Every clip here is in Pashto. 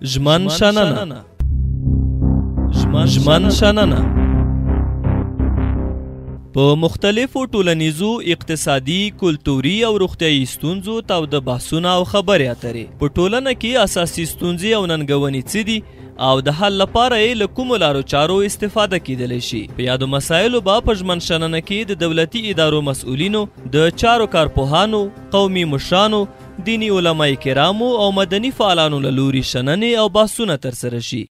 ژمن شننه په مختلفو ټولنیزو، اقتصادي، کلتوري او روغتیايي ستونزو تاوده بحثونه او خبرې اترې. په ټولنه کې اساسي ستونزې او ننګونې څه دي او د حل لپاره یې له کومو لارو چارو استفاده کیدلی شي. په یادو مسایلو به په ژمن شننه کې د دولتي ادارو مسؤلینو، د چارو کارپوهانو، قومي مشرانو، دیني علماء کرامو او مدني فعالانو له لوري شننې او بحثونه ترسره شي.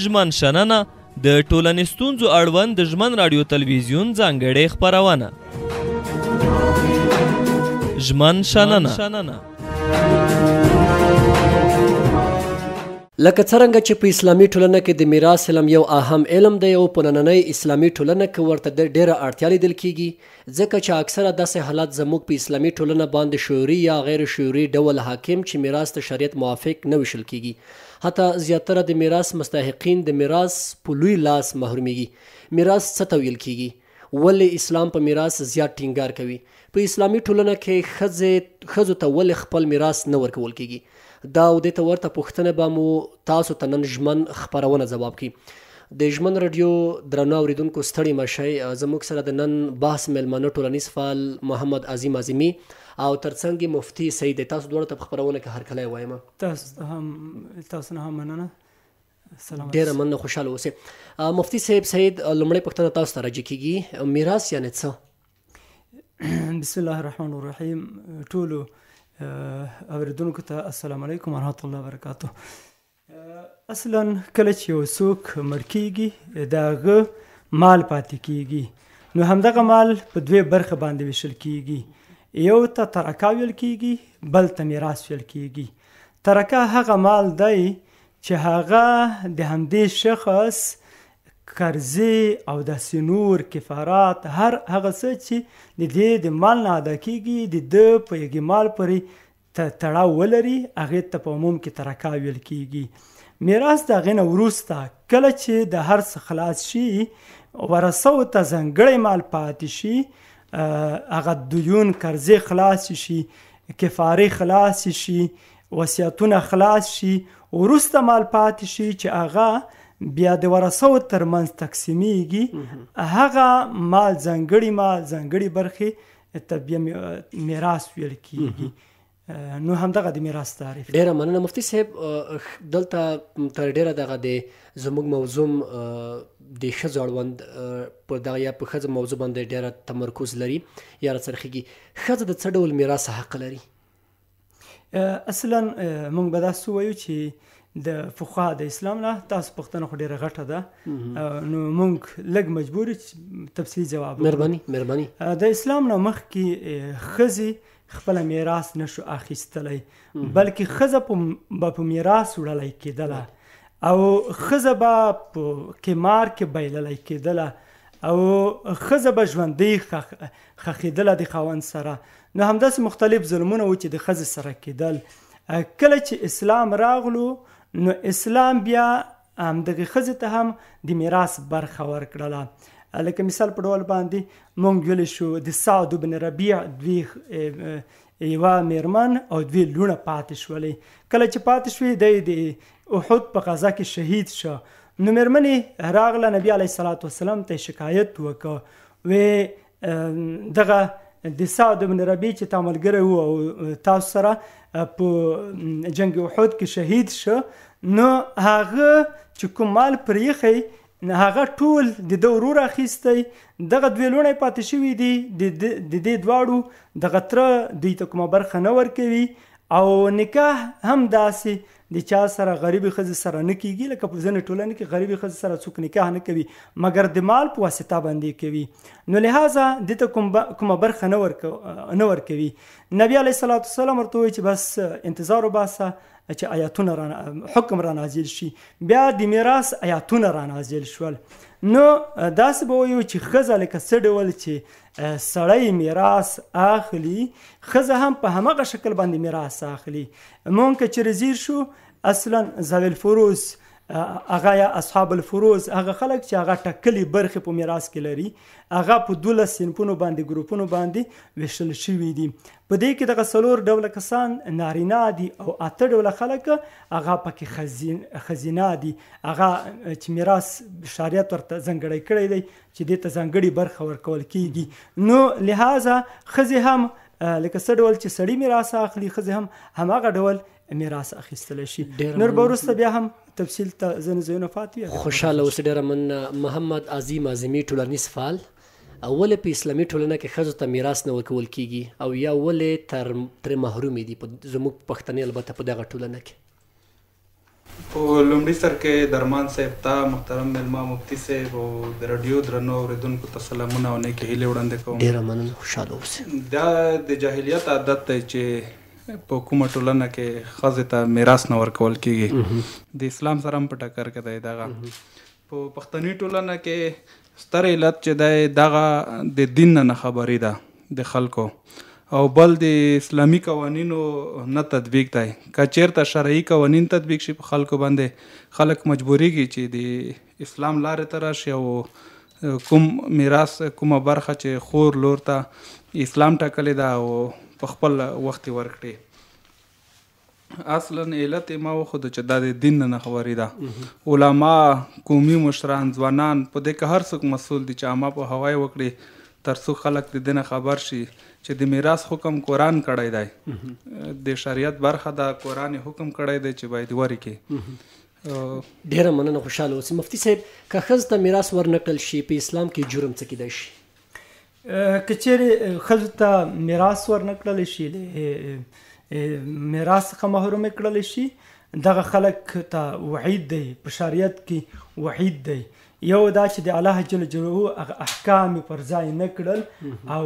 ژمن شننه د ټولنې ستونزو اړوند د ژمن راډیو تلویزیون ځانګړې خپرونه. ژمن شننه. لکه څرنګه چې په اسلامي ټولنه کې د میراث علم یو اهم علم دی او په نننۍ اسلامي ټولنه کې ورته ډېره اړتیا لیدل کیږي، ځکه چې اکثره داسې حالات زموږ په اسلامي ټولنه باندې شعوري یا غیر شعوري ډول حاکم چې میراث د شریعت موافق نه ویشل کیږي. حتی زیاتره د میراث مستحقین د میراث په لوی لاس محرومیږي. میراث څه ته ویل کیږي؟ ولې اسلام په میراث زیات ټینګار کوي؟ په اسلامي ټولنه کې ښځو ته ولې خپل میراث نه ورکول کیږي؟ دا او دې ته ورته پوښتنه به مو تاسو ته نن ژمن خپرونه ځواب کړي. د ژمن راډیو درنو اورېدونکو ستړي مه شئ. زموږ سره د نن بحث میلمانه ټولنیز فعال محمد عظیم اعظمي او ترڅنګ مفتي سعید. تاسو دواړه ته په خپرونه کې هرکلی وایم. تاسو نه هم مننه. ډېره مننه، خوشحاله اوسئ. مفتي صاحب سعید، لومړی پوښتنه تاسو ته راجع کیږي، میراث یعنې څه؟ بسم الله الرحمن الرحیم. ټولو اوریدونکو ته السلام علیکم ورحمۃ اللہ وبرکاتہ. اصلا کله چې یو څوک مړ کیږي د هغه مال پاتې کیږي، نو همدغه مال په دوی برخه باندې ویشل کیږي. یو ته ترکه ویل کیږي، بل ته میراث ویل کیږي. ترکه هغه مال دی چې هغه د همدې شخص قرضې او داسې نور کفارات هر هغه څه چې د دې د مال نه ادا کیږي د ده په یګې مال پورې تړاو ولري، هغې ته په عموم کې ترکه ویل کیږي. میراث د هغې نه وروسته کله چې د هر څه خلاص شي، ورثو ته ځانګړی مال پاتې شي، هغه دیون قرضې خلاص شي، کفارې خلاص شي، وصیتونه خلاص شي، وروسته مال پاتې شي چې هغه بیا د ورثو ترمنځ تقسیمیږي. هغه مال ځانګړي برخې ته بیا میراث ویل کیږي. نو همدغه د میراث تعریف. ډېره مننه مفتي صاحب. دلته تر ډېره دغه د زموږ موضوع د ښځو اړوند په دغه یا په ښځو موضوع باندې ډېره تمرکز لري یا راڅرخېږي. ښځه د څه ډول میراث حق لري؟ اصلا موږ به داسې ووایو چې د فقها د اسلام نه تاسو پوښتنه خو ډېره غټه ده، نو موږ لږ مجبور تفصیلي جواب. مهرباني. د اسلام نه مخکې ښځې خپله میراث نشو اخیستلی، بلکې ښځه به په میراث وړلی کېدله او ښځه به په قمار کې بایللی کېدله او ښځه به ژوندۍ ښخېدله د خاوند سره. نو همداسې مختلف ظلمونه و چې د ښځې سره کېدل. کله چې اسلام راغلو، نو اسلام بیا همدغې ښځې ته هم د میراث برخه ورکړله. لکه مثال په ډول باندې مونږ ویلی شو د سعد بن ربیع یوه میرمن او دوی لوڼه پاتې شولې. کله چې پاتې شوې دی د احد په غزا کې شهید شو، نو میرمنې راغله نبي علیه الصلاة والسلام ته شکایت وکړ، وی دغه د سعد بن ربیع چې تا ملګری و او تاسو سره په جنگ احد کې شهید شو، نو هغه چې کوم مال پرېښی هغه ټول د ده ورور اخیستی، دغه دوی لوڼې پاتې شوي دي، د دې دواړو دغه تره دوی ته کومه برخه نه ورکوي او نکاح هم داسې د چا سره غریبې ښځې سره نه کیږي. لکه په ځینې ټولنې کې غریبې ښځې سره څوک نکاح نه کوي مګر د مال په واسطه باندې کوي، نو لہذا دې ته کومه برخه نه ورکوي. نبي علیه الصلاة والسلام ورته وایي چې بس انتظار وباسه چې آیاتونه حکم را نازل شي. بیا د میراث آیاتونه را نازل شول. نو داسې به وایو چې ښځه لکه څه ډول چې سړی میراث اخلي، ښځه هم په همغه شکل باندې میراث اخلي. مونږ که چېرې زیر شو، اصلا ذوی الفروض هغه یا اصحاب الفروز هغه خلک چې هغه ټاکلي برخې په میراث کې لري هغه په 12 صنفونو باندې ګروپونو باندې ویشل شوي دي. په دې کې دغه 4 ډوله کسان نارینه دي او 8 ډوله خلک هغه پکې خزینه دي، هغه چې میراث شریعت ورته ځانګړی کړی دی چې دې ته ځانګړې برخه ورکول کیږي. نو لہذا ښځې هم لکه څه ډول چې سړي میراث اخلي ښځې هم هماغه ډول میراث اخیستلی شي. نور به وروسته بیا هم تفصیل ته ځینې ځایونه پاتې وي. خوشحاله اوسئ. ډېره مننه. محمد عظیم اعظمي ټولنیز فعال، ولې په اسلامي ټولنه کې ښځو ته میراث نه ورکول کیږي او یا ولې ترې محرومې دي زموږ پښتنې البته په دغه ټولنه کې؟ په لومړي سر کې درمان صاحب ته، محترم مېلمه مفتي صاحب او د راډیو درنو اورېدونکو ته سلامونه او نیکې هیلې وړاندې کوم. ډېره مننه. خوشحاله اوسئ. دا د جاهلیت عادت دی چې په کومه ټولنه کې ښځې ته میراث نه ورکول کیږي. د اسلام سره هم په ټکر کې دی دغه. په پښتني ټولنه کې ستر علت چې دی دغه د دین نه خبري ده د خلکو، او بل د اسلامي قوانینو نه تطبیق دی. که چېرته شرعي قوانین تطبیق شي په خلکو باندې خلک مجبوریږي چې د اسلام لارې ته راشي او کوم میراث کومه برخه چې خور لور ته اسلام ټاکلې ده او په خپل وخت ورکړي. اصلا علت ما وخود چې دا د دین نه خبرې ده. علما، قومي مشران، ځوانان په دې کې هر څوک مسؤل دي چې عامه په هوای وکړي تر څو خلک د دې نه خبر شي چې د میراث حکم قرآن کړی دی، د شریعت برخه ده، قرآن حکم کړی دی چې باید ورکړي. ډېره مننه. خوشحاله اوسئ. مفتي صاحب، که ښځو ته میراث ورنقل شي په اسلام کې جرم څه کیدای شي؟ که چیرې ښځو ته میراث ورنکړلی شي، میراث څخه محروم کړلی شي، دغه خلک ته وعید دی، په شریعت کې وعید دی. یو دا چې د الله جل جلاله هغه احکام پر ځای نه کړل او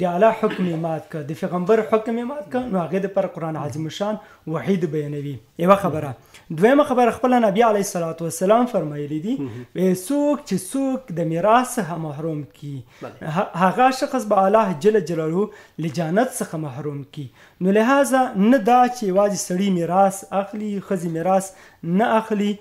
د الله حکم یې مات کړ، د پیغمبر حکم یې مات کړ، نو هغې دپاره قرآن عظیم شان وعید بیانوي. یوه خبره. دویمه خبره، خپله نبي علیه الصلاة والسلام فرمایلی دي څوک چې څوک د میراث څخه محروم کی هغه شخص به الله جل جلاله له جنت څخه محروم کی. نو لہذا نه دا چې یوازې سړي میراث اخلي ښځې میراث نه اخلي،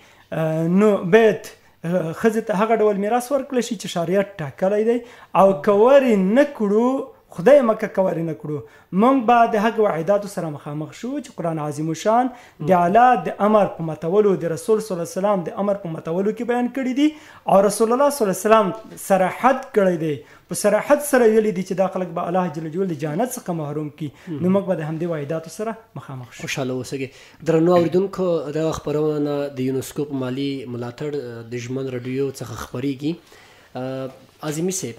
نو باید ښځې ته هغه ډول میراث ورکړلی شي چې شریعت ټاکلی دی، او که ورې نه کړو، خدای مکه که ورې نه کړو، موږ به د هغه واعداتو سره مخامخ شو چې قرآن عظیم شان د الله د امر په متولو، د رسول صلی الله علیه وسلم د امر په متولو کې بیان کړي دي، او رسول الله صلی الله علیه وسلم صراحت کړی دی، په صراحت سره ویلي دي چې دا خلک به الله جل جلاله د جنت څخه محروم کی. نو موږ به د همدې واعداتو سره مخامخ شو. خوشحاله اوسئ. درنو اورېدونکو، دغه خپرونه د یونسکو په مالي ملاتړ د ژمن راډیو څخه خپریږي. عظیمي صاحب،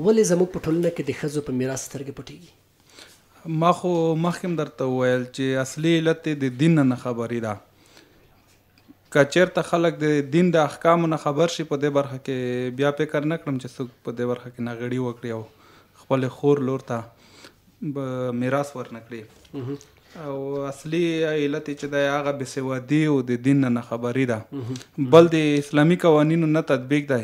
ولې زموږ په ټولنه کې د ښځو په میراث سترګې پټېږي؟ ما خو مخکې درته وویل چې اصلي علت د دین نه خبري ده. که چېرته خلک د دین د احکامو نه خبر شي په دې برخه کې، بیا فکر نه کړم چې څوک په دې برخه کې ناغړي وکړي او خپل خور لور ته میراث ورنکړي. او اصلي علت چې دی هغه بېسوادي او د دین نه خبري ده، بل د اسلامي قوانینو نه تطبیق دی.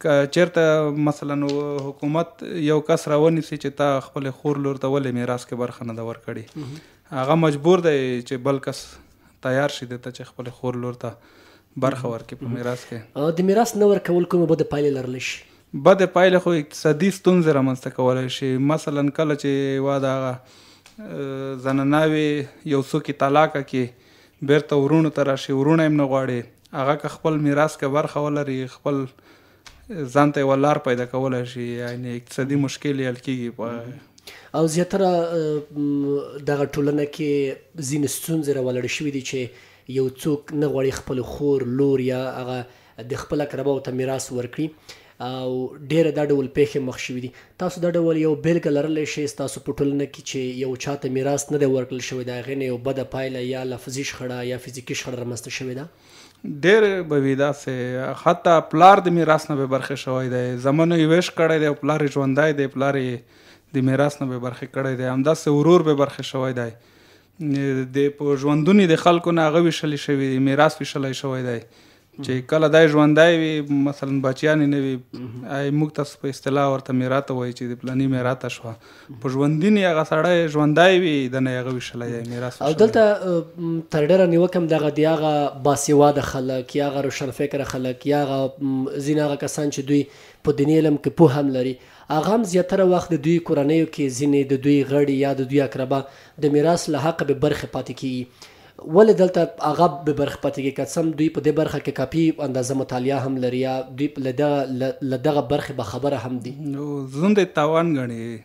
که چېرته مثلا حکومت یو کس راونیسي چې تا خپل خور لور ته ولې میراث کې برخه نه ده ورکړې، هغه مجبور دی چې بل کس تیار شي دته چې خپل خور لور ته برخه ورکړي په میراث کې. د میراث نه ورکول کومه بده پایله لرلی شي؟ بده پایله خو اقتصادي ستونزې رامنځته کولی شي. مثلا کله چې واده هغه زناناوې یو څوک یې طلاقه کړي، بیرته ورونو ته راشي، ورونه یې نه غواړي، هغه که خپل میراث کې برخه ولري، خپل ځان ته یوه لار پیدا کولی شي، یعنې اقتصادي مشکل یې حل کېږي. او زیاتره دغه ټولنه کې ځینې ستونزې راولاړې شوي دي چې یو څوک نه غواړي خپل خور لور یا هغه د خپل اقرباو ته میراث ورکړي، او ډېره دا ډول پیښې مخ شوي دي. تاسو دا ډول یو بیلګه لرلی شئ ستاسو په ټولنه کې چې یو چاته میراث نه دی ورکړل شوی، د هغې نه یو بده پایله یا لفظي شخړه یا فزیکي شخړه رامنځته شوې ده؟ ډېر به وي داسې، حتی پلار د میراث نه به برخې شوی دی، زمنو یې ویش کړی دی او پلار یې ژوندی دی، پلار یې د میراث نه به برخې کړی دی، همداسې ورور به برخې شوی دی، د په ژوندون د خلکو نه هغه ویشلی شوي دي، میراث ویشلی شوی دی، چې کله دی ژوندی وي مثلا بچیانې نه وي موږ تاسو په اصطلاح ورته میراته وایي چې د پلاني میراته شوه په ژوندین یې هغه سړی ژوندی وي د نه یې هغه ویشلی یا میراث او دلته تر ډېره نیوکه هم دغه د هغه باسواده خلک یا هغه روشنفکره خلک یا هغه ځینې هغه کسان چې دوی په دیني علم کې پوهه هم لري هغه هم زیاتره وخت د دوی کورنیو کې ځینې د دوی غړي یا د دوی اقربا د میراث له حقه به برخې پاتې کېږي ولې دلته هغه به برخې پاتې کېږي که څه هم دوی په دې برخه کې کافي اندازه مطالعه هم لري یا دوی له دغه برخې باخبره هم دي نو ژوند یې تاوان ګڼي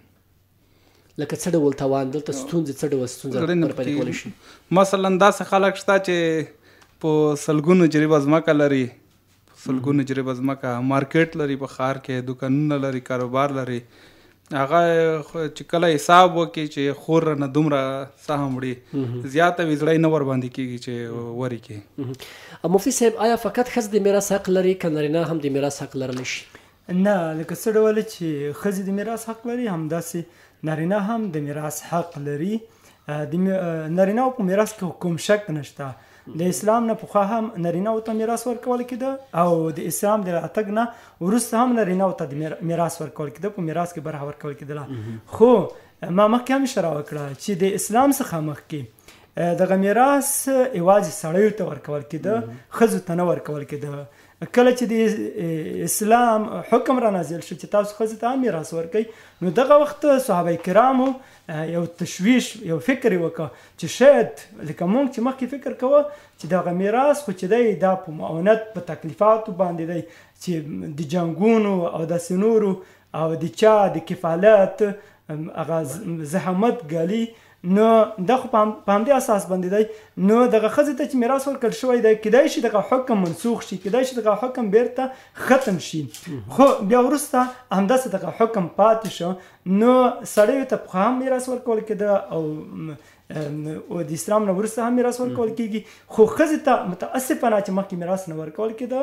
لکه څه ډول تاوان دلته ستونزې څه ډول ستونزه برپایده کولی شي مثلا داسې خلک شته چې په سلګونو جریبه ځمکه لري سلګونو جریبه ځمکه مارکیټ لري په ښار کې دوکانونه لري کاروبار لري هغه چې کله حساب وکړي چې خور نه دومره سهم وړي زیاته وي زړی نه ورباندې کېږي چې وري کې مفتي صاحب آیا فقط ښځې د میراث حق لري که نارینه هم د میراث حق لرلی شي نه لکه څه ډول چې ښځې د میراث حق لري همداسې نارینه هم د میراث حق لري د نارینه په میراث کې کوم شک نشته د اسلام نه پخوا هم نارینه ته میراث ورکول کېده او د اسلام د راتګ نه وروسته هم نارینه ته میراث ورکول کېده په میراث کې برخه ورکول کېدله خو ما مخکې هم اشاره وکړه چې د اسلام څخه مخکې دغه میراث یوازې سړیو ته ورکول کېده ښځو ته نه ورکول کېده کله چې د اسلام حکم را نازل شو چې تاسو ښځې ته هم میراث ورکوئ نو دغه وخت صحابه کرامو یو تشویش یو فکر یې وکړه چې شاید لکه مونږ چې مخکې فکر کوه چې دغه میراث خو چې دی دا په معاونت په تکلیفاتو باندې دی چې د جنګونو او داسې نورو او د چا د کفالت هغه زحمت ګالي نو دا خو په همدې اساس باندې دی نو دغه ښځې ته چې میراث ورکړل شوی دی کیدای شي دغه حکم منسوخ شي کیدای شي دغه حکم بیرته ختم شي خو بیا وروسته همداسې دغه حکم پاتې شو نو سړیو ته پخوا هم میراث ورکول کېده او د اسلام نه وروسته هم میراث ورکول کېږي خو ښځې ته متاسفانه چې مخکې میراث نه ورکول کېده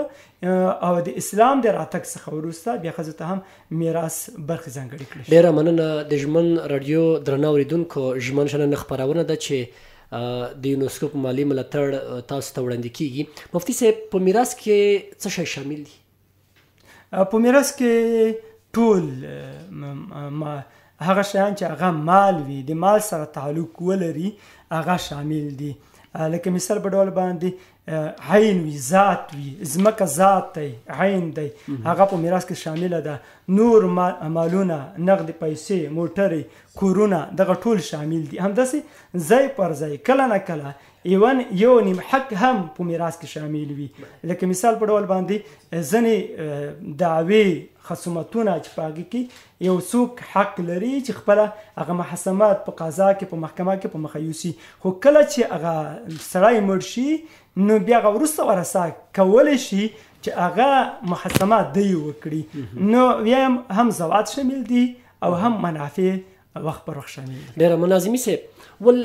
او د اسلام د راتګ څخه وروسته بیا ښځو ته هم میراث برخې ځانګړې کړي ډېره مننه د ژمن راډیو درنه اورېدونکو ژمن شننه خپرونه ده چې د یونسکو په مالي ملاتړ تاسو ته وړاندې کېږي مفتي صاحب په میراث کې څه شی شامل دي په میراث کې ټول هغه شیان چې هغه مال وي د مال سره تعلق ولري هغه شامل دي لکه مثال په ډول باندې عین وي ذات وي ځمکه ذات دی عین دی هغه په میراث کې شامله ده نور مالونه نقد پیسې موټرې کورونه دغه ټول شامل دي همداسې ځای پر ځای کله نه کله یو نیم حق هم په میراث کې شامل وي لکه مثال په ډول باندې ځینې دعوې خصومتونه چې په هغې کې یو څوک حق لري چې خپله هغه محاکمات په قضا کې په محکمه کې په مخه یوسي خو کله چې هغه سړی مړ شي نو بیا هغه وروسته ورثه کولی شي چې هغه محاکمات دی وکړي نو بیا هم زوات شامل دي او هم منافع وخت پر وخت شامل دي ډېره مناظمي صاحب ول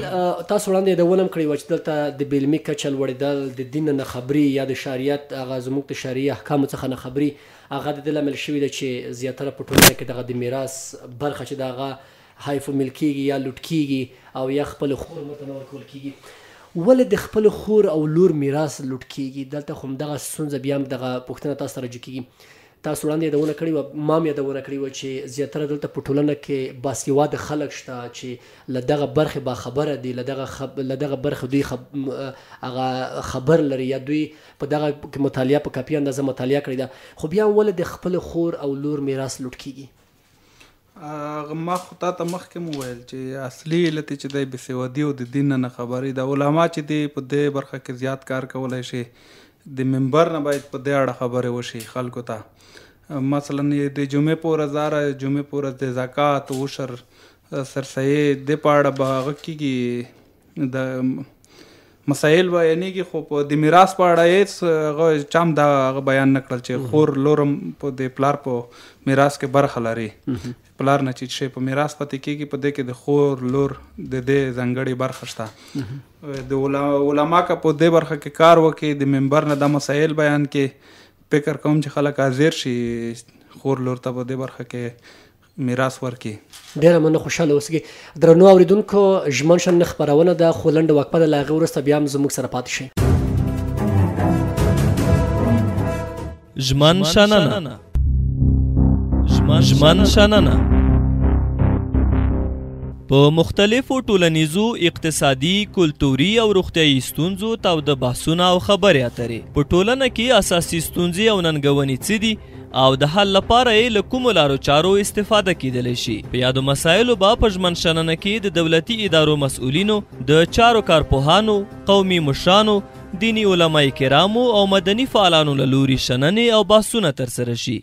تاسو وړاندې یادونه هم کړې وه چې دلته د بې علمي کچه لوړېدل د دین نه خبري یا د شریعت هغه زموږ د شرعي احکامو څخه نه خبري هغه د دې لامل شوي ده چې زیاتره په ټولنه کې دغه د میراث برخه چې د هغه حیف میل کېږي یا لوټ کېږي او یا خپل خور ورته نه ورکول کېږي ولې د خپل خور او لور میراث لوټ کېږي دلته خو همدغه ستونزه بیا هم دغه پوښتنه تاسو ته راجع کېږي تاسو وړاندې یادونه کړې وه ما هم یادونه کړې وه چې زیاتره دلته په ټولنه کې باسواده خلک شته چې له دغه برخې باخبره دي له دغه برخې دوی هغه خبر لري یا دوی په دغه مطالعه په کافي اندازه مطالعه کړې ده خو بیا هم ولې د خپل خور او لور میراث لوټ کېږي ما خو تا ته مخکې مو ویل چې اصلي علت چې دی بېسوادي او د دین نه خبرې ده علما چې دی په دې برخه کې زیات کار کولی شي د منبر نه باید په دې اړه خبرې وشي خلکو ته مثلا د جمعې په ورځ جمعې په ورځ د زکات عشر سرسایې د په اړه به هغه کېږي د مسایل بیانېږي خو په د میراث په اړه هېڅ هغه چا هم دا هغه بیان نه کړل چې خور لور هم په د پلار په میراث کې برخه لري پلار نه چې شی په میراث پاتې کېږي په دې کې د خور لور د دې ځانګړې برخه شته د علما که په دې برخه کې کار وکړي د منبر نه دا مسایل بیان کې فکر کوم چې خلک حاضر شي خور لور ته په دې برخه کې میراث ورکړي ډېره مننه خوشحاله اوسئ درنو اورېدونکو ژمن شننه خپرونه ده خو لنډه وقفه ده له هغې وروسته بیا هم زموږ سره پاتې شئ ژمن شننه ژمن شننه په مختلفو ټولنیزو، اقتصادي، کلتوري او روغتیايي ستونزو تاوده بحثونه او خبرې اترې. په ټولنه کې اساسي ستونزې او ننګونې څه دي او د حل لپاره یې له کومو لارو چارو استفاده کیدلی شي. په یادو مسایلو به په ژمن شننه کې د دولتي ادارو مسؤلینو، د چارو کارپوهانو، قومي مشرانو، دینی علماء کرامو او مدني فعالانو له لوري شننې او بحثونه ترسره شي.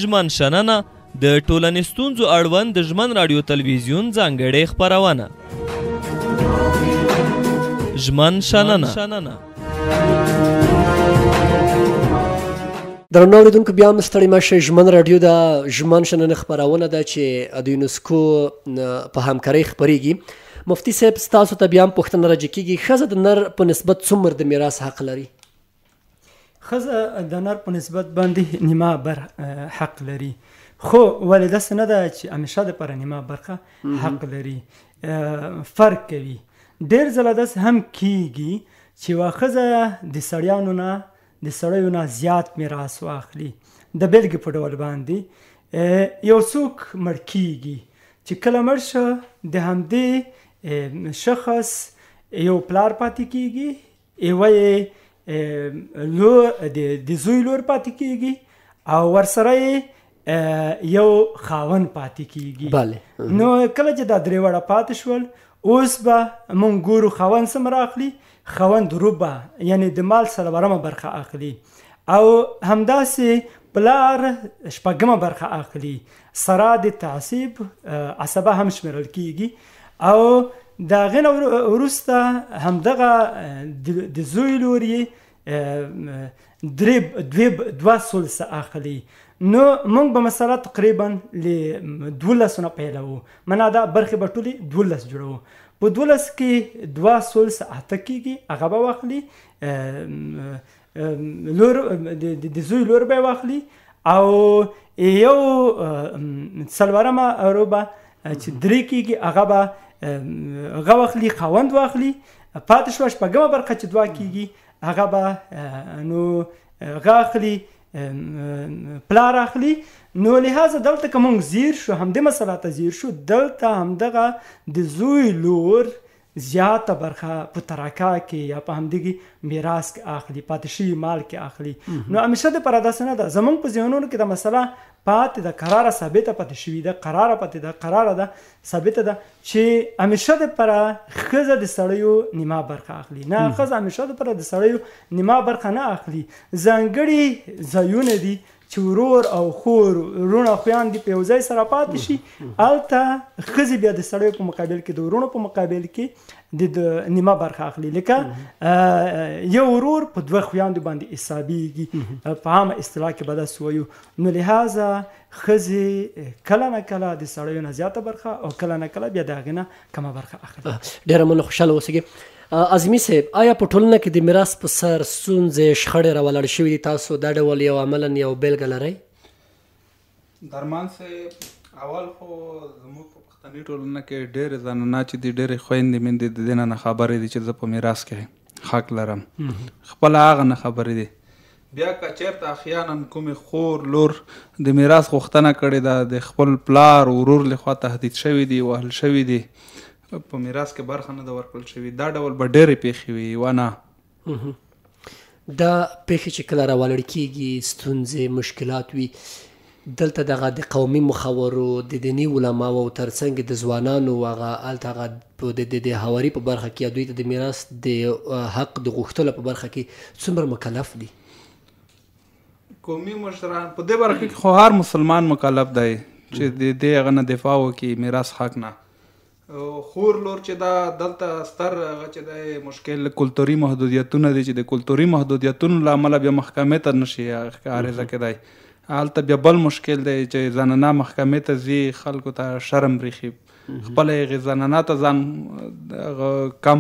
ژمن شننه د ټولنې ستونزو اړوند د ژمن راډیو تلویزیون ځانګړې خپرونه. ژمن شننه. درنو اوریدونکو، بیا هم ستړي مه شئ. ژمن راډیو د ژمن شننه خپرونه ده چې د یونسکو په همکارۍ خپرېږي. مفتي صاحب، ستاسو ته بیا هم پوښتنه راجع کېږي، ښځه د نر په نسبت څومره د میراث حق لري؟ ښځه د نر په نسبت باندې نیمه حق لري، خو ولې داسې نه ده چې همیشه دپاره نیمه برخه حق لري. فرق کوي. ډېر ځله داسې هم کیږي چې یوه ښځه د سړیو نه زیات میراث واخلي. د بېلګې په ډول باندې یو څوک مړ کیږي چې کله مړ شه د همدې شخص یو پلار پاتې کیږي، یوه یې د زوی لور پاتې کیږي او ورسره یې یو خاوند پاتې کیږي. نو کله چې دا درې وړه پاتې شول، اوس به مونږ ګورو خاوند څومره اخلي. خاوند ربع یعنی د مال څلورمه برخه اخلي، او همداسې پلار شپږمه برخه اخلي. سره د تعصیب عصبه هم شمیرل کیږي، او د هغې نه وروسته همدغه د زوی لور یې دوه ثلثه اخلي. نو موږ به مثلا تقریبا له 12 نه پیلوو، معنا دا برخې به ټولې 12 جوړوو. په 12 کې 2 ثلث 8 کېږي، هغه به واخلي. د زوی لور به واخلي، او یو څلورمه ربع چې 3 کېږي هغه به واخلي، خاوند واخلي. پاتې شوه شپږمه برخه چې 2 کېږي هغه به نو هغه اخلي، پلار اخلي. نو لحاظه دلته که مونږ زیر شو، همدې مسله ته زیر شو، دلته همدغه د زوی لور زیاته برخه په ترکه کې یا په همدغه میراث کې اخلي، پاتې شوي مال کې اخلي. نو همیشه دپاره داسې نه ده. زمونږ په ذهنونو کې دا مسله پاتې ده، قراره ثابته پاتې شوې ده، قراره ده ثابته ده چې همیشه دپاره ښځه د سړیو نیمه برخه اخلي. نه، ښځه همیشه دپاره د سړیو نیمه برخه نه اخلي. ځانګړي ځایونه دي چې ورور او خور، ورونه خویندې په یو ځای سره پاتې شي، هلته ښځې بیا د سړیو په مقابل کې، د ورونو په مقابل کې د نیمه برخه اخلي. لکه یو ورور په 2 خویندو باندې حسابېږي، په عامه اصطلاح کې به داسې وایو. نو لحاظه ښځې کله نه کله د سړیو نه زیاته برخه او کله نه کله بیا د هغې نه کمه برخه اخلي. ډېره مننه، خوشحاله اوسئ. اعظمي صاحب، آیا په ټولنه کې د میراث په سر ستونزې، شخړې راولاړ شوي دي؟ تاسو دا ډول یو عملا یو بیلګه لرئ؟ درمان صاحب، اول خو زموږ په پښتني ټولنه کې ډېرې زنانه چې دي، ډېرې خویندې میندې د دې نه خبرې دي چې زه په میراث کې حق لرم. خپله هغه نه خبرې دي. بیا که چېرته احیانا کومې خور لور د میراث غوښتنه کړې ده، د خپل پلار ورور لخوا تهدید شوي دي، وهل شوي دي، په میراث کې برخه نه ده ورکړل شوي، دا ډول به ډېرې پیښې وي. ونه دا پیښې چې کله راولاړ کېږي، ستونزې، مشکلات وي، دلته دغه د قومي مخورو، د دیني علماو ترڅنګ د ځوانانو هغه هلته هغه د هواري په برخه کې یا دوی ته د میراث د حق د غوښتلو په برخه کې څومره مکلف دي؟ قومي مشران په دې برخه کې خو هر مسلمان مکلف دی چې د دې هغه نه دفاع وکړي، میراث حق نه. خور لور چې دا دلته ستر هغه چې دی مشکل کلتوري محدودیتونه دي، چې د کلتوري محدودیتونو له امله بیا محکمې ته نشي عریضه کېدی. هلته بیا بل مشکل دی چې زنانه محکمې ته ځي، خلکو ته شرم بریښي، خپله هغې زنانه ته ځان کم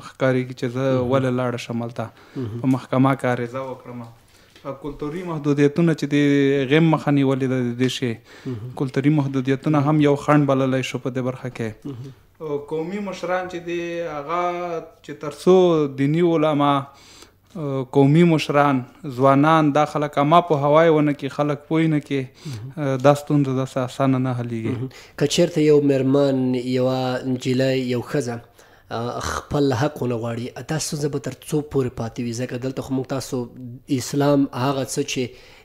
ښکارېږي چې زه ولې لاړه شم هلته په محکمه کې عریضه وکړم. کلتوري محدودیتونه چې د هغې مخه نیولې ده، د دې شی کلتوري محدودیتونه هم یو خنډ بللی شو په دې برخه کې. قومي مشران چې دي هغه چې تر څو دیني علما قومي مشران ځوانان دا خلک اما په هوای ونه کې خلک پوی نه کې دا ستونزه داسې اسانه نه حلیږي. که چېرته یو میرمن یوه نجلۍ یو ښځه خپل حق ونه غواړي دا ستونزه به تر څو پورې پاتې وي؟ ځکه دلته خو موږ تاسو اسلام هغه څه چې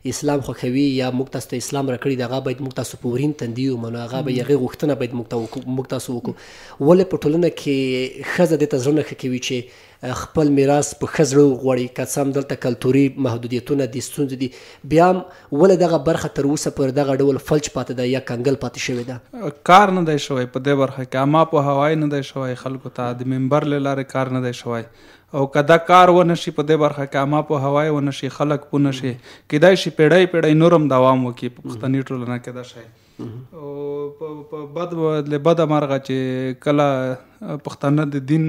اسلام خوښوي یا موږ تاسو ته اسلام راکړي د هغه باید موږ تاسو په ورین تندي ومنو، هغه به هغې غوښتنه باید موږ تاسو وکړو. ولې په ټولنه کې ښځه دې ته زړه نه ښه کوي چې خپل میراث په ښه زړه وغواړي؟ که څه هم دلته کلتوري محدودیتونه دي، ستونزې دي، بیا هم ولې دغه برخه تر اوسه پورې دغه ډول فلج پاتې ده یا کنګل پاتې شوې ده؟ کار نه دی شوی په دې برخه کې، اما په هوای نه دی شوی، خلکو ته د منبر له لارې کار نه دی شوی. او که دا کار ونه شي په دې برخه کې، اما په هوای ونه شي، خلک پوه نه شي، کیدای شي پیړۍ پیړۍ نورم دوام وکړي په پښتني ټولنه کې دا شی. او په بده مرغه چې کله پښتانه د دین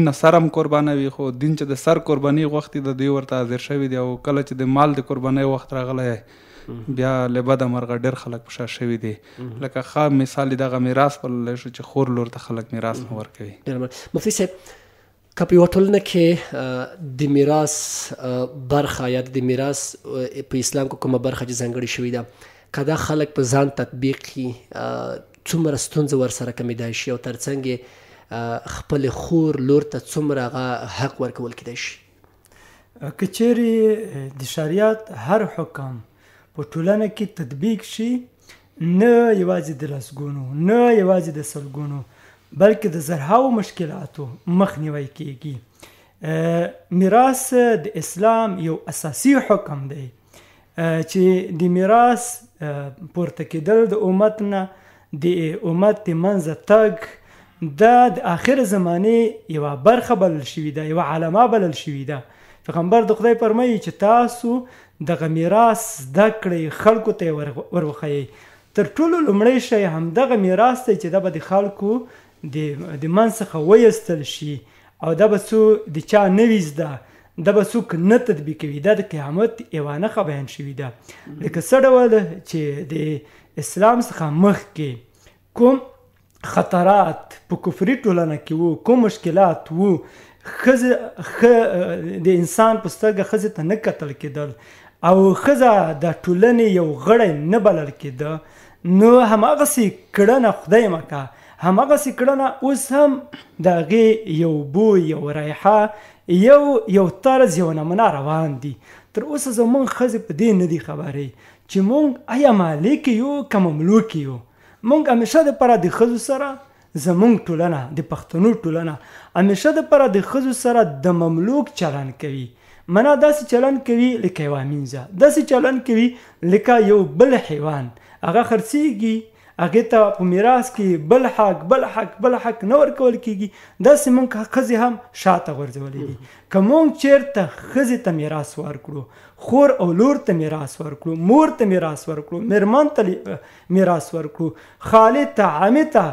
نه سر هم قربانوي، خو دین چې د سر قرباني وخت د دوی ورته حاضر شوي دي، او کله چې د مال د قربانۍ وخت راغلی بیا له بده مرغه ډېر خلک په شا شوي دي. لکه ښه مثال دغه میراث بللی شو چې خور لور ته خلک میراث نه ورکوي. مفتي صاحب، که په یوه ټولنه کې د میراث برخه یا د میراث په اسلام کې کومه برخه چې ځانګړې شوې ده، که دا خلک په ځان تطبیق کړي څومره ستونزه ورسره کمیدای شي، او ترڅنګ یې خپل خور لور ته څومره هغه حق ورکول کیدای شي؟ که چیرې د شریعت هر حکم په ټولنه کې تطبیق شي، نه یوازې د لسګونو، نه یوازې د سلګونو، بلکې د زرهاو مشکلاتو مخنیوی کیږي. میراث د اسلام یو اساسي حکم دی چې د میراث پورته کېدل د امت نه د امت د منځه تګ دا د آخر زمانې یوه برخه بلل شوې ده، یوه علامه بلل شوې ده. پیغمبر د خدای فرمایي چې تاسو دغه میراث زده کړئ، خلکو ته یې وروښیئ. تر ټولو لومړی شی همدغه میراث دی چې دا به د خلکو د منځ څخه ویستل شي، او دا به څو د چا نه وي زده، دا به څوک نه تطبیقوي. دا د قیامت یوه نښه بیان شوې ده. لکه څه ډول چې د اسلام څخه مخکې کوم خطرات په کفري ټولنه کې وو، کوم مشکلات وو، د انسان په سترګه ښځې ته نه کتل کېدل، او ښځه د ټولنې یو غړی نه بلل کېده، نو هماغسې کړنه خدای مکه، هماغسې کړنه اوس هم د هغې یو بوی، یو رایحه، یو طرز، یو نمونه روان دي. تر اوسه زموږ ښځې په دې نه دي خبرې چې موږ آیا مالک یو که مملوک یو. موږ همیشه دپاره د ښځو سره، زموږ ټولنه د پښتنو ټولنه همیشه دپاره د ښځو سره د مملوک چلن کوي. منا داسې چلن کوي لکه یوه مینځه، داسې چلن کوي لکه یو بل حیوان. هغه خرڅېږي، هغې ته په میراث کې بل حق بل حق بل حق نه ورکول کېږي. داسې موږ ښځې هم شاته غورځولې دي. که موږ چېرته ښځې ته میراث ورکړو، خور او لور ته میراث ورکړو، مور ته میراث ورکړو، میرمن ته میراث ورکړو، خالد ته، عمې ته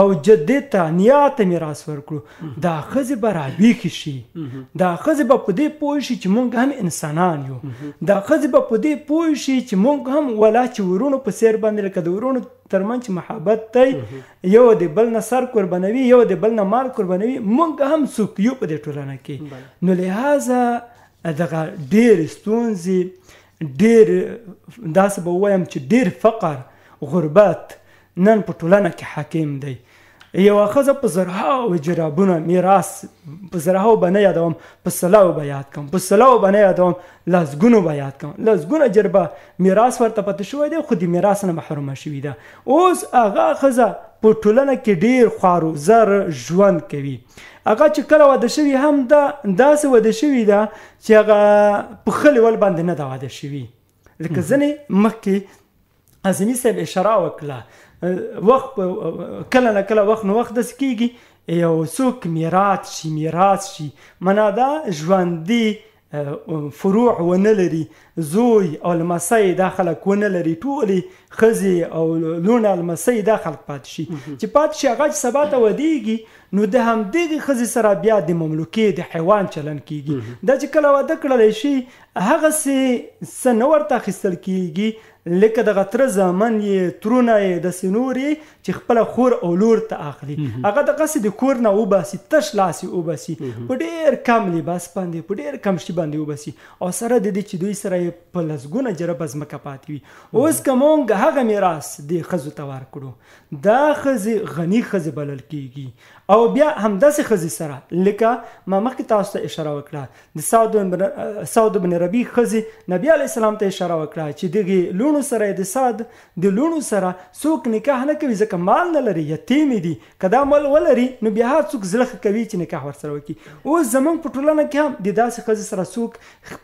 او جدې ته، نیا ته میراث ورکړو، دا ښځې به راویښې شي. دا ښځې به په دې پوه شي چې موږ هم انسانان یو. دا ښځې به په دې پوه شي چې موږ هم ولا چې ورونو په څېر باندې لکه د ورونو ترمنځ چې محبت دی، یو د بل نه سر قربانوي، یو د بل نه مال قربانوي، موږ هم څوک یو په دې ټولنه کې. نو لهذا دغه ډېرې ستونزې، ډېر داسې به ووایم چې ډېر فقر، غربت نن په ټولنه کې حاکم دی. یوه ښځه په زرهاو جرابونه میراث، په زرهاو به نه یادوم، په سلاو به یاد کړم، په سلاو به نه یادوم، لسګونو به یاد کړم. لسګونه جربه میراث ورته پاتې شوی دی، خو د میراث نه محرومه شوې ده. اوس هغه ښځه په ټولنه کې ډېر خوارو زر ژوند کوي. هغه چې کله واده شوي هم داسې واده شوي ده چې هغه په ښه لیول باندې نه ده واده شوي. لکه ځینې مخکې اعظمي صاحب اشاره وکړه، وخت کله نه کله وخت نو وخت داسې کېږي یو څوک میراث شي، منا دا ژوندي فروع ونه لري، زوی او لمسی دا خلک ونه لري، ټولې ښځې او لوڼه لمسی دا خلک پاتې شي. چې پاتې شي هغه چې سبا ته ودېږي، نو د همدغې ښځې سره بیا د مملوکې د حیوان چلن کېږي. دا چې کله واده کړلی شي هغسې څه نه ورته اخیستل کېږي، لکه دغه تره زامن یې ترونه یې داسې نور یې چې خپله خور او لور ته اخلي هغه دغسې د کور نه وباسي تش لاس یې وباسي په ډېر کم لباس باندې په ډېر کم شي باندې وباسي او سره د دې چې دوی سره یې په لسګونه جربه ځمکه پاتې وي اوس که مونږ هغه میراث دې ښځو ته ورکړو دا ښځې غني ښځې بلل کېږي او بیا همداسې ښځې سره لکه ما مخکې تاسو ته اشاره وکړه د سعد بن ربیع ښځې نبي علیه السلام ته اشاره وکړه چې دغې لوڼو سره د سعد د لوڼو سره څوک نکاح نه کوي ځکه مال نه لري یتیمې دي که دا مال ولري نو بیا هر څوک زړه ښه کوي چې نکاح ورسره وکړي اوس زموږ په ټولنه کې هم د داسې ښځې سره څوک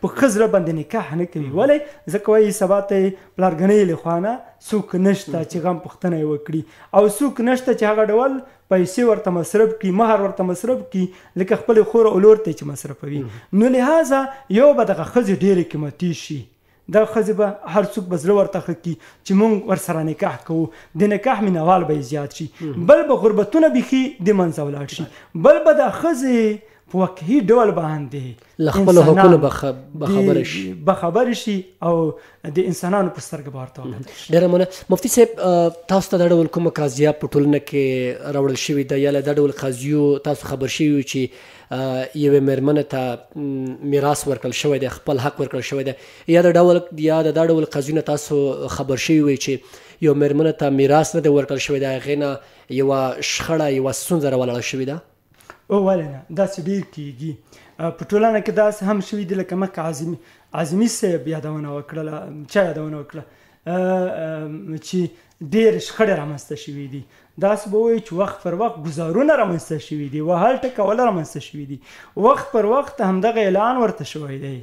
په ښه زړه باندې نکاح نه کوي ولې ځکه وایي سبا ته یې پلارګنۍ له خوا نه څوک نشته چې غم پوښتنه یې وکړي او څوک نشته چې هغه ډول پیسې ورته مصرف کړي مهر ورته مصرف کړي لکه خپلې خور او لور ته چې مصرفوي نو لهذا یو به دغه ښځې ډېرې قیمتي شي دغه ښځې به هر څوک به زړه ورته ښه کړي چې موږ ورسره نکاح کوو د نکاح مینوال به یې زیات شي بل به غربتونه بیخي د منځه ولاړ شي بل به د ښځې په واقعي ډول باندې له خپلو حقونو به خبرې شي او د انسانانو په سترګه به ورته وکتل ډېره مننه مفتي صاحب تاسو ته دا ډول کومه قضیه په ټولنه کې راوړل شوې ده یا له دا ډول قضیو تاسو خبر شوي یو چې یوې مېرمنې ته میراث ورکړل شوی دی خپل حق ورکړل شوی دی یا د دا ډول قضیو نه تاسو خبر شوي وئ چې یو مېرمنې ته میراث نه دی ورکړل شوی دی هغې نه یوه شخړه یوه ستونزه راولاړه شوې ده او ولې نه داسې ډېر کېږي په ټولنه کې داسې هم شوي دي لکه مخکې عظمي صاحب یادونه وکړله چا یادونه وکړه چې ډېرې شخړې رامنځته شوي دي داسې به وایي چې وخت پر وخت ګزارونه رامنځته شوي دي وهل ټکوله رامنځته شوي دي وخت پر وخت همدغه اعلان ورته شوی دی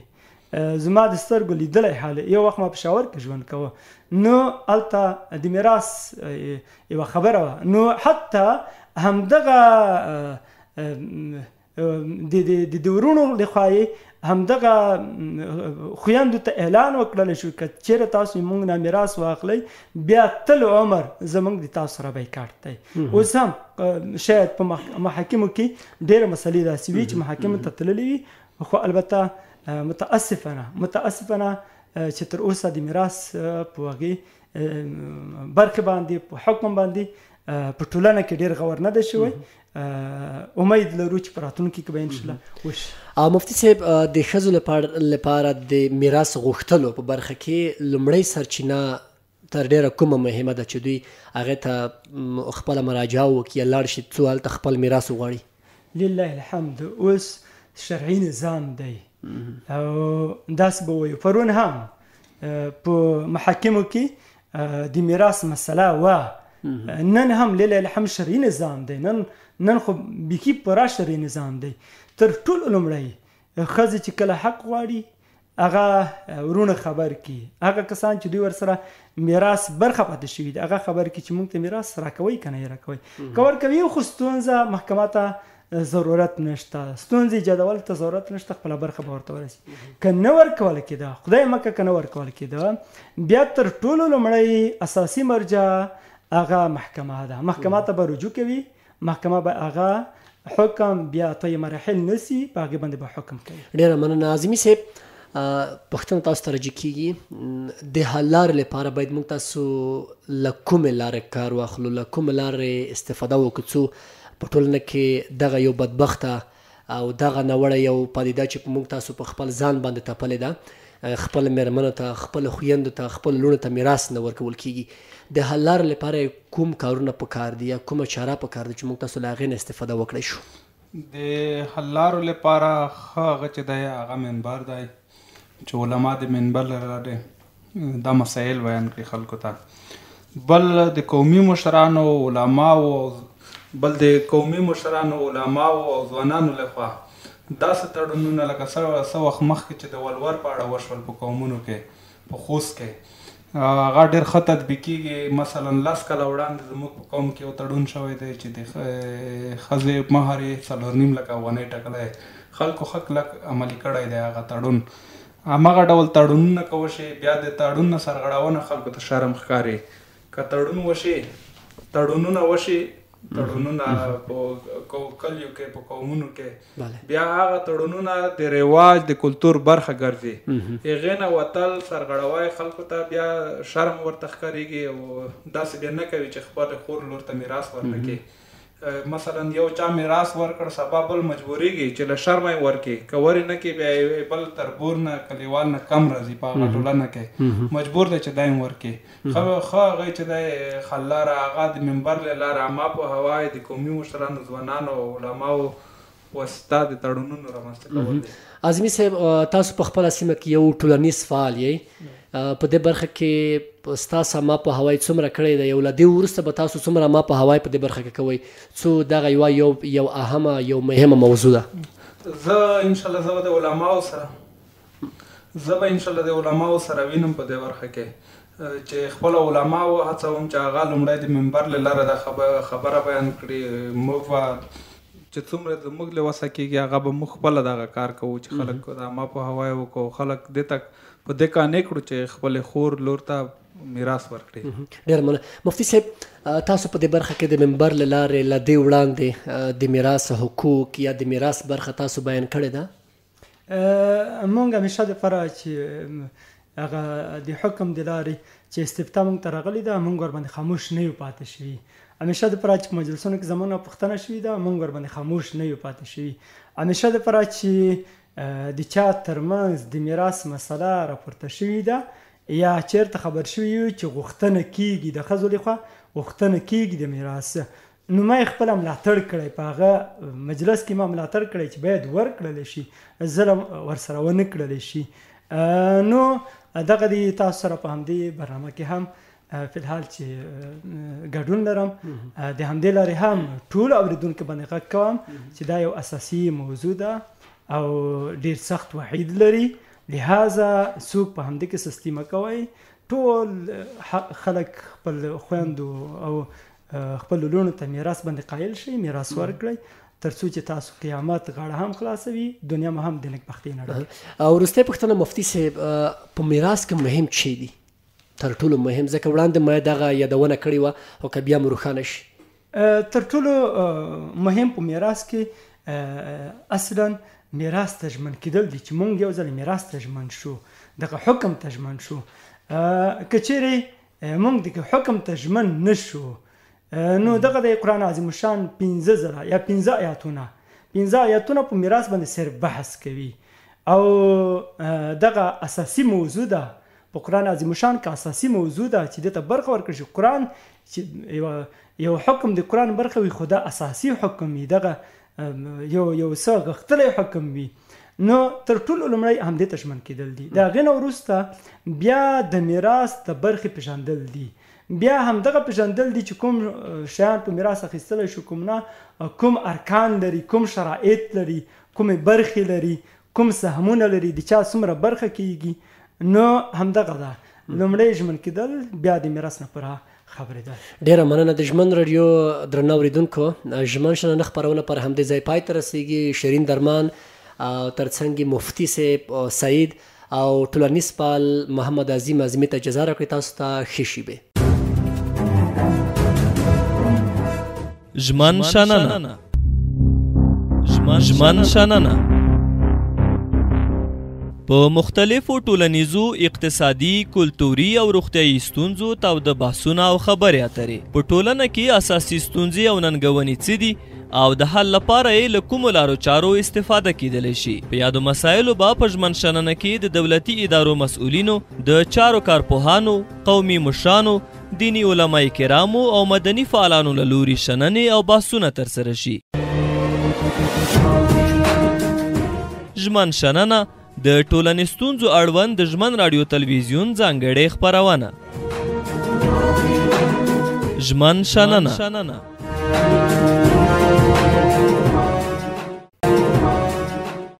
زما د سترګو لیدلی حال یو وخت ما پېښور کې ژوند کوه نو هلته د میراث یوه خبره وه نو حتی همدغه د ورونو لخوا یې همدغه خویندو ته اعلان وکړلی شو که چیرې تاسو موږ نه میراث واخلئ بیا تل عمر زموږ د تاسو سره بایکاټ دی اوس هم شاید په محاکمو کې ډېرې مسلې داسې وي چې محاکمو ته تللې وي خو البته متاسفانه چې تر اوسه د میراث په هغې برخې باندې په حکم باندې په ټولنه کې ډېر غور نه دی شوی امید لرو چې په راتلونکي کې به انشاءالله وشي مفتي صاحب د ښځو لپاره د میراث غوښتلو په برخه کې لومړۍ سرچینه تر ډېره کومه مهمه ده چې دوی هغې ته خپله مراجعه وکړي یا لاړ شي څو هلته خپل میراث وغواړي لله الحمد اوس شرعي نظام دی او داسې به وایو پرون هم په محاکمو کې د میراث مسله وه نن هم لله الحمد شرعي نظام دی نن خو بیخي پوره شرعي نظام دی تر ټولو لومړی ښځې چې کله حق غواړي هغه ورونه خبر کړي هغه کسان چې دوی ورسره میراث برخه پاتې شوي دي هغه خبر کړي چې موږ ته میراث راکوئ که نه یې راکوئ که ورکوي خو ستونزه محکمه ته ضرورت نشته ستونزې ایجادول ته ضرورت نشته خپله برخه به ورته ورسي که نه ورکول کېده خدای مکه که نه ورکول کېده بیا تر ټولو لومړی اساسي مرجع هغه محکمه ده محکمه ته به رجوع کوي محکمه به هغه حکم بیا طی مراحل نسی په هغې باندې به حکم کوي ډېره مننه اعظمي صاحب پوښتنه تاسو ته راجع کېږي د حل لارې لپاره باید موږ تاسو له کومې لارې کار واخلو له کومې لارې استفاده وکړو څو په ټولنه کې دغه یو بدبخته او دغه ناوړه یو پدیده چې موږ تاسو په خپل ځان باندې تپلې ده خپل مېرمنو ته خپل خویندو ته خپل لوڼو ته میراث نه ورکول کېږي د حل لارې لپاره کوم کارونه پکار دي یا کومه چاره پکار ده چې موږ تاسو له هغې نه استفاده وکړی شو د حل لارو لپاره ښه هغه چې دی هغه منبر دی چې علما د منبر له لارې دا مسایل بیان کړي خلکو ته بل د قومي مشرانو علماو بل د قومي مشرانو علماو او ځوانانو لخوا داسې تړونونه لکه څه وخت مخکې چې د ولور په اړه وشول په قومونو کې په خوست کې هغه ډېر ښه تطبیق کېږي مثلا 10 کاله وړاندې زموږ په قوم کې یو تړون شوی دی چې د ښځې مهر یې 4.5 لکه افغانۍ ټاکلی خلکو ښه کلک عملي کړی دی هغه تړون همغه ډول تړونونه که وشي بیا د تړون نه سرغړونه خلکو ته شرم ښکاري که تړون وشي تړونونه وشي تړونونه په کلیو کې په قومونو کې بیا هغه تړونونه د رواج د کلتور برخه ګرځي هغې نه وتل سرغړوی خلکو ته بیا شرم ورته ښکارېږي او داسې بیا نه کوي چې خپل خور لور ته میراث ورنه کړي مثلا یو چا میراث ورکړ سبا بل مجبوریږي چې له شرمه یې ورکړي که ورې نه کړي بیا بل تربور نه کلیوال نه کم راځي په هغه ټولنه کې مجبور دی چې دا یې ورکړي ښه هغه چې دی خلاره هغه د منبر له لارې عامه پوهاوی د قومي مشرانو ځوانانو او علماو واسطه د تړونونو رامنځته کول دی. اعظمي صاحب تاسو په خپله سیمه کې یو ټولنیز فعال یې په دې برخه کې ستاسو عامه پوهاوی څومره کړی دی او له دې وروسته به تاسو څومره عامه پوهاوی په دې برخه کې کوئ څو دغه یو اهمه یو مهمه موضوع ده؟ زه انشاءالله زه به د علماو سره وینم په دې برخه کې چې خپل علماو هڅوم چې هغه لومړی د منبر له لارې دا خبره بیان کړي موږ به چې څومره زموږ له وسه کېږي هغه به موږ خپله دغه کار کوو چې خلک د عامه پوهاوی وکړو خلک دې ته په دې قانع کړو چې خپلې خور لور ته میراث ورکړي. ډېره مننه مفتي صاحب تاسو په دې برخه کې د منبر له لارې له دې وړاندې د میراث حقوق یا د میراث برخه تاسو بیان کړې ده؟ مونږ همیشه دپاره چې هغه د حکم د لارې چې استفتاء مونږ ته راغلې ده مونږ ورباندې خاموش نه یو پاتې شوي همیشه دپاره چې په مجلسونو کې زموږ نه پوښتنه شوې ده مونږ ورباندې خاموش نه یو پاتې شوي همیشه دپاره چې د چا ترمنځ د میراث مسله راپورته شوې ده یا چیرته خبر شوي یو چې غوښتنه کیږي د ښځو لخوا غوښتنه کیږي د میراث نو ما یې خپله ملاتړ کړی په هغه مجلس کې ما ملاتړ کړی چې باید ورکړلی شي ظلم ورسره ونه کړلی شي نو دغه د تاسو سره په همدې برنامه کې هم فی الحال چې ګډون لرم د همدې لارې هم ټولو اورېدونکو باندې غږ کوم چې دا یو اساسي موضوع ده او ډیر سخت وحید لري لہذا څوک په همدې کې سستي مه کوئ ټول خلک خپل خویندو او خپل لونو ته میراث باندې قایل شي میراث ورکړئ تر څو چې تاسو قیامت غاړه هم خلاصوي دنیا مو هم د نیکبختۍ نه ډکوي. او وروستۍ پوښتنه مفتي صاحب په میراث کې مهم څه دي تر ټولو مهم ځکه وړاندې ما دغه یادونه کړې وه او که بیا مو روښانه شي؟ تر ټولو مهم په میراث کې اصلا میراث ته ژمن کېدل دي چې مونږ یو ځل میراث ته ژمن شو دغه حکم ته ژمن شو که چیرې مونږ دغه حکم ته ژمن نه شو نو دغه د قرآن عظیم الشان 15 ځله یا 15 آیاتونه په میراث باندې صرف بحث کوي او دغه اساسي موضوع ده په قرآن عظیم الشان کې اساسي موضوع ده چې دته برخه ورکړي شي قرآن چې یو حکم د قرآن برخه وي خو دا اساسي حکم وي دغه یو څه غښتلی حکم وي نو تر ټولو لومړی همدې ته ژمن کېدل دي د هغې نه وروسته بیا د میراث د برخې پېژندل دي بیا همدغه پېژندل دي چې کوم شیان په میراث اخیستلی شو کوم نه کوم ارکان لري کوم شرایط لري کومې برخې لري کوم سهمونه لري د چا څومره برخه کېږي نو همدغه ده لومړی ژمن کېدل بیا د میراث نه پوره خبرې ده. ډېره مننه د ژمن راډیو درنه اورېدونکو ژمن شننه خپرونه پر همدې ځای پای ته رسېږي شیرین درمان او ترڅنګ مفتي صاحب سعید او ټولنیز فعال محمد عظیم اعظمي ته اجازه راکړئ تاسو ته ښې شیبې. ژمن شننه په مختلفو ټولنیزو اقتصادي کلتوري او روغتیايي ستونزو تاوده بحثونه او خبرې اترې په ټولنه کې اساسي ستونزې او ننګونې څه دي او د حل لپاره یې له کومو لارو چارو استفاده کیدلی شي په یادو مسایلو به په ژمن شننه کې د دولتي ادارو مسؤلینو د چارو کارپوهانو قومي مشرانو دیني علماء کرامو او مدني فعالانو له لوري شننې او بحثونه ترسره شي. ژمن شننه د ټولنې ستونزو اړوند د ژمن راډیو تلویزیون ځانګړې خپرونه. ژمن شننه